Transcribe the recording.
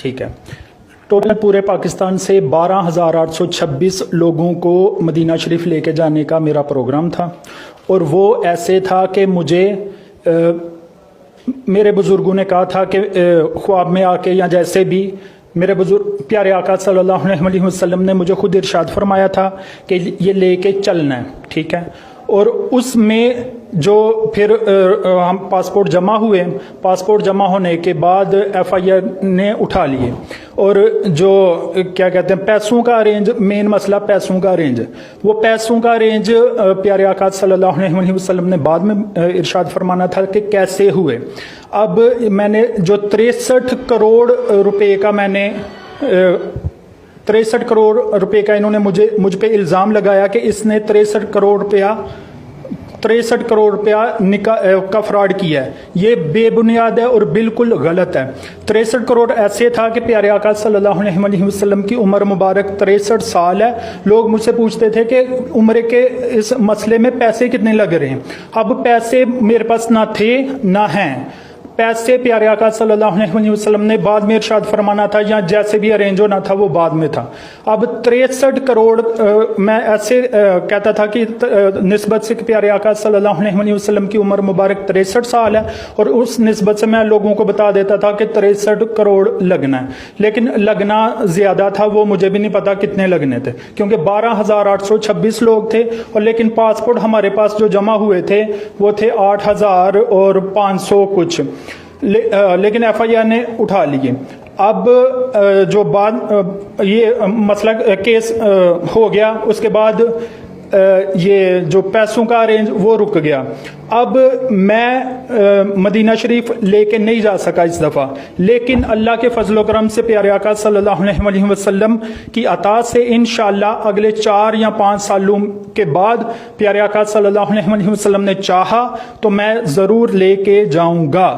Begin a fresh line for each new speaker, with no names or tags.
ٹھیک ہے. ٹوٹل پورے پاکستان سے 12,826 لوگوں کو مدینہ شریف لے کے جانے کا میرا پروگرام تھا، اور وہ ایسے تھا کہ مجھے میرے بزرگوں نے کہا تھا کہ خواب میں آ کے یا جیسے بھی میرے بزرگ پیارے آقا صلی اللہ علیہ وسلم نے مجھے خود ارشاد فرمایا تھا کہ یہ لے کے چلنا ہے. ٹھیک ہے. اور اس میں جو پھر ہم پاسپورٹ جمع ہوئے، پاسپورٹ جمع ہونے کے بعد ایف آئی آر نے اٹھا لیے، اور جو کیا کہتے ہیں پیسوں کا ارینج، مین مسئلہ پیسوں کا ارینج، وہ پیسوں کا ارینج پیارے آقا صلی اللہ علیہ وسلم نے بعد میں ارشاد فرمانا تھا کہ کیسے ہوئے. اب میں نے جو 63 کروڑ روپے کا میں نے 63 کروڑ روپے کا انہوں نے مجھ پہ الزام لگایا کہ اس نے 63 کروڑ روپیہ کا فراڈ کیا ہے. یہ بے بنیاد ہے اور بالکل غلط ہے. 63 کروڑ ایسے تھا کہ پیارے آقا صلی اللہ علیہ وسلم کی عمر مبارک 63 سال ہے. لوگ مجھ سے پوچھتے تھے کہ عمر کے اس مسئلے میں پیسے کتنے لگ رہے ہیں. اب پیسے میرے پاس نہ تھے نہ ہیں. پیسے پیارے آقا صلی اللہ علیہ وسلم نے بعد میں ارشاد فرمانا تھا، یا جیسے بھی ارینج ہونا تھا وہ بعد میں تھا. اب 63 کروڑ میں ایسے کہتا تھا کہ نسبت سے کہ پیارے آقا صلی اللہ علیہ وسلم کی عمر مبارک 63 سال ہے، اور اس نسبت سے میں لوگوں کو بتا دیتا تھا کہ 63 کروڑ لگنا ہے. لیکن لگنا زیادہ تھا، وہ مجھے بھی نہیں پتا کتنے لگنے تھے، کیونکہ 12,826 لوگ تھے، اور لیکن پاسپورٹ ہمارے پاس جو جمع ہوئے تھے وہ تھے 8,500 کچھ، لیکن ایف آئی آر نے اٹھا لیے. اب جو بعد یہ مسئلہ کیس ہو گیا، اس کے بعد یہ جو پیسوں کا ارینج وہ رک گیا. اب میں مدینہ شریف لے کے نہیں جا سکا اس دفعہ، لیکن اللہ کے فضل و کرم سے پیارے آقا صلی اللہ علیہ وسلم کی عطا سے انشاءاللہ اگلے 4 یا 5 سالوں کے بعد پیارے آقا صلی اللہ علیہ وسلم نے چاہا تو میں ضرور لے کے جاؤں گا.